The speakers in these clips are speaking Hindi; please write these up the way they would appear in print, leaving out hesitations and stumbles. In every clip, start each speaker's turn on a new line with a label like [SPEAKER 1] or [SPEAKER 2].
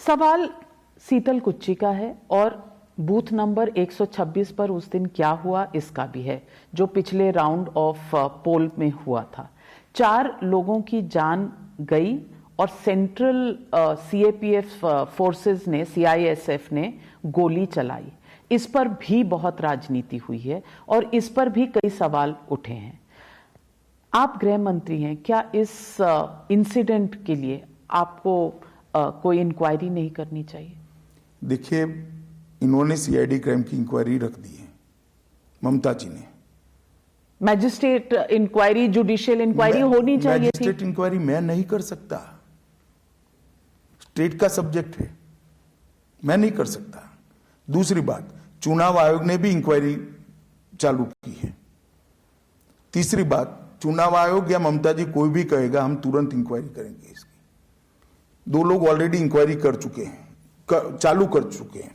[SPEAKER 1] सवाल शीतल कुच्ची का है और बूथ नंबर 126 पर उस दिन क्या हुआ इसका भी है, जो पिछले राउंड ऑफ पोल में हुआ था। 4 लोगों की जान गई और सेंट्रल सीएपीएफ फोर्सेस ने, सीआईएसएफ ने गोली चलाई। इस पर भी बहुत राजनीति हुई है और इस पर भी कई सवाल उठे हैं। आप गृह मंत्री हैं, क्या इस इंसिडेंट के लिए आपको कोई इंक्वायरी नहीं करनी चाहिए?
[SPEAKER 2] देखिए, इन्होंने सीआईडी क्राइम की इंक्वायरी रख दी है, ममता जी ने।
[SPEAKER 1] मैजिस्ट्रेट इंक्वायरी, जुडिशियल इंक्वायरी होनी चाहिए थी।
[SPEAKER 2] मैजिस्ट्रेट इंक्वायरी मैं नहीं कर सकता, स्टेट का सब्जेक्ट है, मैं नहीं कर सकता। दूसरी बात, चुनाव आयोग ने भी इंक्वायरी चालू की है। तीसरी बात, चुनाव आयोग या ममता जी कोई भी कहेगा हम तुरंत इंक्वायरी करेंगे इसकी। 2 लोग ऑलरेडी इंक्वायरी कर चुके हैं, चालू कर चुके हैं।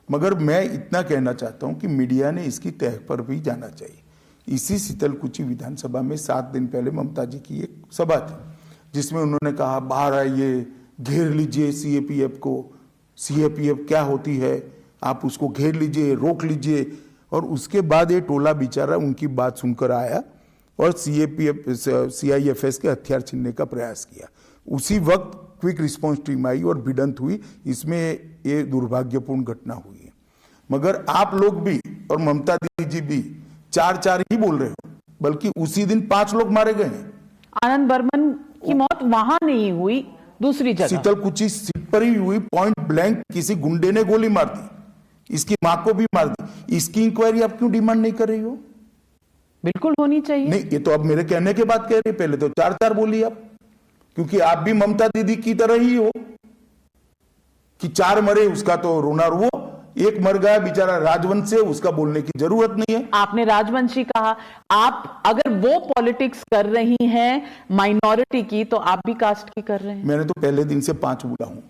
[SPEAKER 2] मगर मैं इतना कहना चाहता हूं कि मीडिया ने इसकी तह पर भी जाना चाहिए। इसी शीतलकुची विधानसभा में 7 दिन पहले ममता जी की एक सभा थी, जिसमें उन्होंने कहा बाहर आइए, घेर लीजिए सीएपीएफ को, सीएपीएफ क्या होती है, आप उसको घेर लीजिए, रोक लीजिए। और उसके बाद ये टोला बेचारा उनकी बात सुनकर आया और सीआईएफएस के हथियार छीनने का प्रयास किया। उसी वक्त क्विक रिस्पांस टीम आई और भिड़ंत हुई। इसमें ये दुर्भाग्यपूर्ण घटना हुई है। मगर आप लोग भी और ममता दीदी भी 4-4 ही बोल रहे हो, बल्कि उसी दिन 5 लोग मारे गए हैं।
[SPEAKER 1] आनंद बर्मन की मौत वहां नहीं हुई, दूसरी जगह
[SPEAKER 2] शीतलकुची सीट पर ही हुई। पॉइंट ब्लैंक किसी गुंडे ने गोली मार दी, इसकी मां को भी मार दी। इसकी इंक्वायरी आप क्यों डिमांड नहीं कर रही हो?
[SPEAKER 1] बिल्कुल होनी चाहिए।
[SPEAKER 2] नहीं, ये तो अब मेरे कहने के बाद कह रही, पहले तो 4-4 बोली आप, क्योंकि आप भी ममता दीदी की तरह ही हो कि 4 मरे उसका तो रोना रो, 1 मर गया बेचारा राजवंश से, उसका बोलने की जरूरत नहीं है।
[SPEAKER 1] आपने राजवंशी कहा, आप अगर वो पॉलिटिक्स कर रही हैं माइनॉरिटी की, तो आप भी कास्ट की कर रहे हैं।
[SPEAKER 2] मैंने तो पहले दिन से 5 बोला हूं।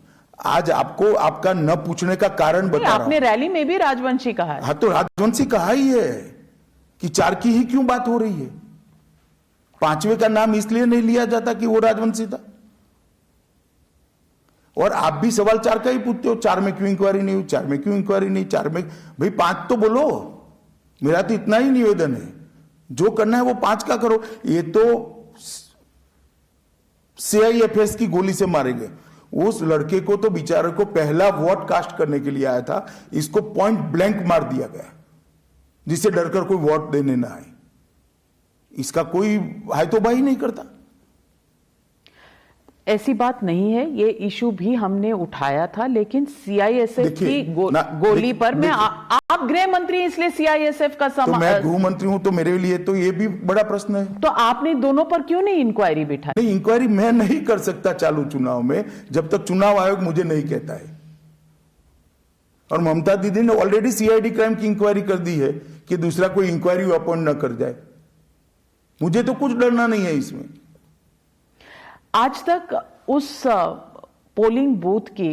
[SPEAKER 2] आज आपको आपका न पूछने का कारण बता रहा हूं।
[SPEAKER 1] आपने रैली में भी राजवंशी कहा है।
[SPEAKER 2] हाँ, तो राजवंशी कहा ही है कि 4 की ही क्यों बात हो रही है? 5वें का नाम इसलिए नहीं लिया जाता कि वो राजवंशी था। और आप भी सवाल 4 का ही पूछते हो, 4 में क्यों इंक्वायरी नहीं हुई, 4 में क्यों इंक्वायरी नहीं, 4 में भाई 5 तो बोलो। मेरा तो इतना ही निवेदन है, जो करना है वो 5 का करो। ये तो सीआईएफएस की गोली से मारे गए। उस लड़के को तो बेचारे को पहला वोट कास्ट करने के लिए आया था, इसको पॉइंट ब्लैंक मार दिया गया, जिससे डरकर कोई वोट देने ना आए। इसका कोई हाय तो बाही नहीं करता।
[SPEAKER 1] ऐसी बात नहीं है, ये इशू भी हमने उठाया था, लेकिन सीआईएसएफ की गोली पर मैं आप गृह मंत्री इसलिए सीआईएसएफ का
[SPEAKER 2] तो मैं गृह मंत्री हूं, तो मेरे लिए तो ये भी बड़ा प्रश्न है।
[SPEAKER 1] तो आपने दोनों पर क्यों नहीं इंक्वायरी बिठाई?
[SPEAKER 2] नहीं, इंक्वायरी मैं नहीं कर सकता चालू चुनाव में, जब तक चुनाव आयोग मुझे नहीं कहता है। और ममता दीदी ने ऑलरेडी सीआईडी क्राइम की इंक्वायरी कर दी है कि दूसरा कोई इंक्वायरी अपॉइंट न कर जाए। मुझे तो कुछ डरना नहीं है इसमें।
[SPEAKER 1] आज तक उस पोलिंग बूथ की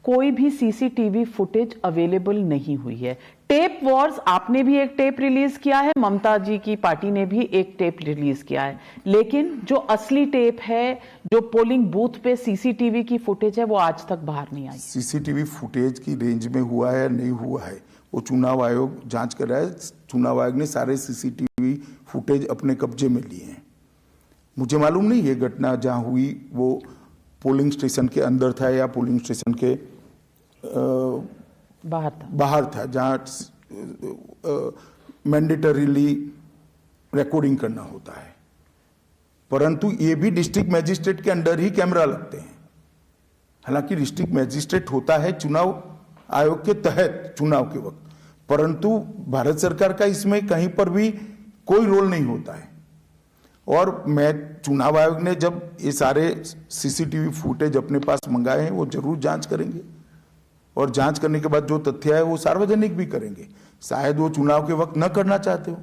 [SPEAKER 1] कोई भी सीसीटीवी फुटेज अवेलेबल नहीं हुई है। टेप वॉर्स, आपने भी एक टेप रिलीज किया है, ममता जी की पार्टी ने भी एक टेप रिलीज किया है, लेकिन जो असली टेप है, जो पोलिंग बूथ पे सीसीटीवी की फुटेज है, वो आज तक बाहर नहीं आई।
[SPEAKER 2] सीसीटीवी फुटेज की रेंज में हुआ है या नहीं हुआ है, वो चुनाव आयोग जांच कर रहा है। चुनाव आयोग ने सारे सीसीटीवी फुटेज अपने कब्जे में लिए हैं। मुझे मालूम नहीं ये घटना जहां हुई वो पोलिंग स्टेशन के अंदर था या पोलिंग स्टेशन के बाहर था जहां मैंडेटरीली रिकॉर्डिंग करना होता है। परंतु ये भी डिस्ट्रिक्ट मैजिस्ट्रेट के अंडर ही कैमरा लगते हैं। हालांकि डिस्ट्रिक्ट मैजिस्ट्रेट होता है चुनाव आयोग के तहत चुनाव के वक्त, परंतु भारत सरकार का इसमें कहीं पर भी कोई रोल नहीं होता है। और मैं चुनाव आयोग ने जब ये सारे सीसीटीवी फुटेज अपने पास मंगाए हैं, वो जरूर जांच करेंगे और जांच करने के बाद जो तथ्य है वो सार्वजनिक भी करेंगे। शायद वो चुनाव के वक्त न करना चाहते हो,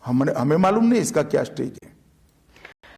[SPEAKER 2] हमें मालूम नहीं इसका क्या स्टेज है।